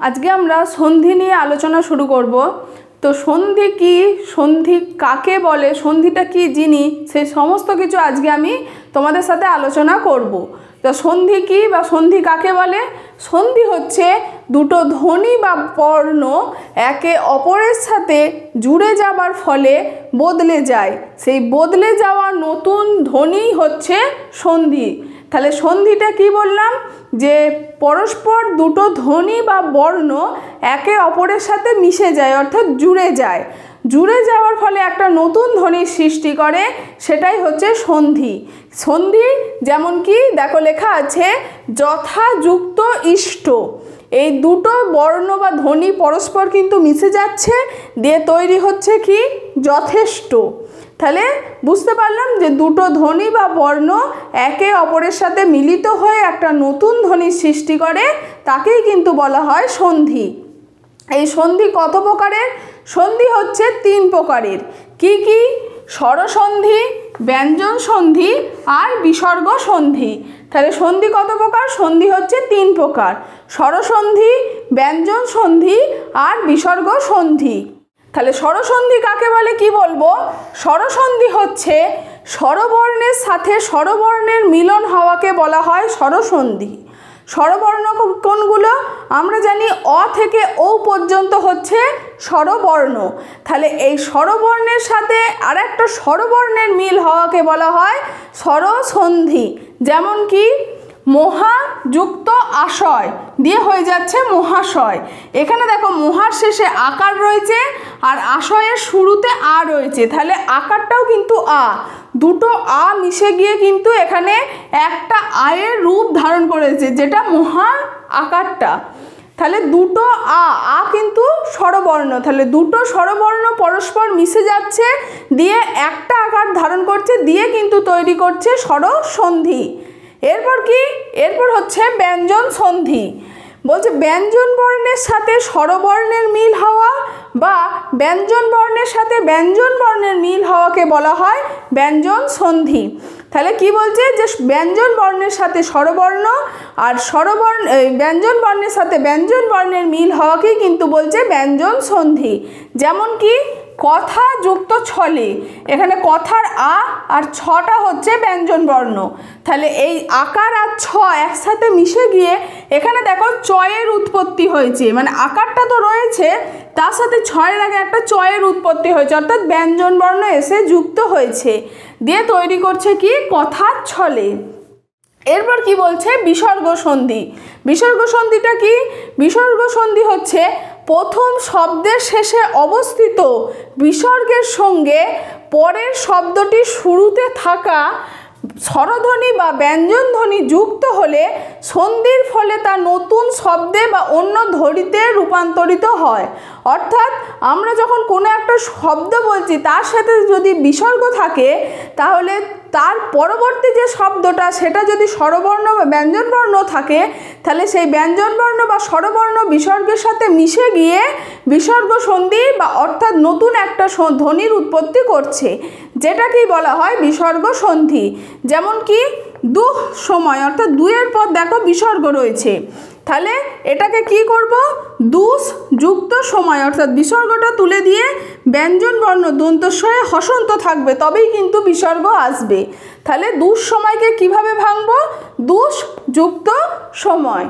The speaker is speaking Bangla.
আজকে আমরা সন্ধি নিয়ে আলোচনা শুরু করব। তো সন্ধি কি, সন্ধি কাকে বলে, সন্ধিটা কি জিনিস, সেই সমস্ত কিছু আজকে আমি তোমাদের সাথে আলোচনা করব। তো সন্ধি কি বা সন্ধি কাকে বলে? সন্ধি হচ্ছে দুটো ধ্বনি বা বর্ণ একে অপরের সাথে জুড়ে যাবার ফলে বদলে যায়, সেই বদলে যাওয়া নতুন ধ্বনি হচ্ছে সন্ধি। তাহলে সন্ধিটা কি বললাম, যে পরস্পর দুটো ধ্বনি বা বর্ণ একে অপরের সাথে মিশে যায়, অর্থাৎ জুড়ে যায়। জুড়ে যাওয়ার ফলে একটা নতুন ধ্বনির সৃষ্টি করে, সেটাই হচ্ছে সন্ধি। সন্ধি যেমন কি দেখো লেখা আছে যথাযুক্ত ইষ্ট। এই দুটো বর্ণ বা ধ্বনি পরস্পর কিন্তু মিশে যাচ্ছে, দিয়ে তৈরি হচ্ছে কি যথেষ্ট। তাহলে বুঝতে পারলাম যে দুটো ধ্বনি বা বর্ণ একে অপরের সাথে মিলিত হয়ে একটা নতুন ধ্বনির সৃষ্টি করে, তাকেই কিন্তু বলা হয় সন্ধি। এই সন্ধি কত প্রকারের? সন্ধি হচ্ছে 3 প্রকারের। কি কি? স্বরসন্ধি, ব্যঞ্জন সন্ধি আর বিসর্গ সন্ধি। তাহলে সন্ধি কত প্রকার? সন্ধি হচ্ছে 3 প্রকার: স্বরসন্ধি, ব্যঞ্জন সন্ধি আর বিসর্গ সন্ধি। তাহলে স্বরসন্ধি কাকে বলে কি বলবো? স্বরসন্ধি হচ্ছে স্বরবর্ণের সাথে স্বরবর্ণের মিলন হওয়াকে বলা হয় স্বরসন্ধি। স্বরবর্ণ কোনগুলো? আমরা জানি অ থেকে ও পর্যন্ত হচ্ছে স্বরবর্ণ। তাহলে এই স্বরবর্ণের সাথে আর একটা স্বরবর্ণের মিল হওয়াকে বলা হয় স্বরসন্ধি। যেমন কি মহা যুক্ত আশয় দিয়ে হয়ে যাচ্ছে মহাশয়। এখানে দেখো মহার শেষে আকার রয়েছে আর আশয়ের শুরুতে আ রয়েছে, তাহলে আকারটাও কিন্তু আ, দুটো আ মিশে গিয়ে কিন্তু এখানে একটা আয়ের রূপ ধারণ করেছে, যেটা মহা আকারটা। তাহলে দুটো আ কিন্তু স্বরবর্ণ, তাহলে দুটো স্বরবর্ণ পরস্পর মিশে যাচ্ছে, দিয়ে একটা আকার ধারণ করছে, দিয়ে কিন্তু তৈরি করছে স্বরসন্ধি। এরপর কি? এরপর হচ্ছে ব্যঞ্জন সন্ধি। বলছে ব্যঞ্জন বর্ণের সাথে স্বরবর্ণের মিল হওয়া বা ব্যঞ্জন বর্ণের সাথে ব্যঞ্জন বর্ণের মিল হওয়াকে বলা হয় ব্যঞ্জন সন্ধি। তাহলে কি বলছে? যে ব্যঞ্জন বর্ণের সাথে স্বরবর্ণ আর ব্যঞ্জন বর্ণের সাথে ব্যঞ্জন বর্ণের মিল হওয়াকেই কিন্তু বলছে ব্যঞ্জন সন্ধি। যেমন কি কথা যুক্ত ছলে, এখানে কথার আ আর ছটা হচ্ছে ব্যঞ্জন বর্ণ। তাহলে এই আকার আর ছ একসাথে মিশে গিয়ে এখানে দেখো চয়ের উৎপত্তি হয়েছে, মানে আকারটা তো রয়েছে, তার সাথে ছয়ের আগে একটা চয়ের উৎপত্তি হয়েছে, অর্থাৎ ব্যঞ্জন বর্ণ এসে যুক্ত হয়েছে, দিয়ে তৈরি করছে কি কথার ছলে। এরপর কি বলছে? বিসর্গ সন্ধি। বিসর্গ সন্ধিটা কি? বিসর্গ সন্ধি হচ্ছে প্রথম শব্দের শেষে অবস্থিত বিসর্গের সঙ্গে পরের শব্দটির শুরুতে থাকা স্বরধ্বনি বা ব্যঞ্জন ধ্বনি যুক্ত হলে সন্ধির ফলে তা নতুন শব্দে বা অন্য ধ্বনিতে রূপান্তরিত হয়। অর্থাৎ আমরা যখন কোনো একটা শব্দ বলছি তার সাথে যদি বিসর্গ থাকে, তাহলে তার পরবর্তী যে শব্দটা সেটা যদি স্বরবর্ণ বা ব্যঞ্জনবর্ণ থাকে, তাহলে সেই ব্যঞ্জনবর্ণ বা স্বরবর্ণ বিসর্গের সাথে মিশে গিয়ে বিসর্গ সন্ধি বা অর্থাৎ নতুন একটা ধ্বনির উৎপত্তি করছে, যেটাকেই বলা হয় বিসর্গ সন্ধি। যেমন কি দুঃ সময়, অর্থাৎ দুইয়ের পর দেখো বিসর্গ রয়েছে, তাহলে এটাকে কি করব? দুস যুক্ত সময়, অর্থাৎ বিসর্গটা তুলে দিয়ে ব্যঞ্জন বর্ণ দন্তস্বয়ে হসন্ত থাকবে, তবেই কিন্তু বিসর্গ আসবে। তাহলে দুঃসময়কে কিভাবে ভাঙবো? দুস যুক্ত সময়।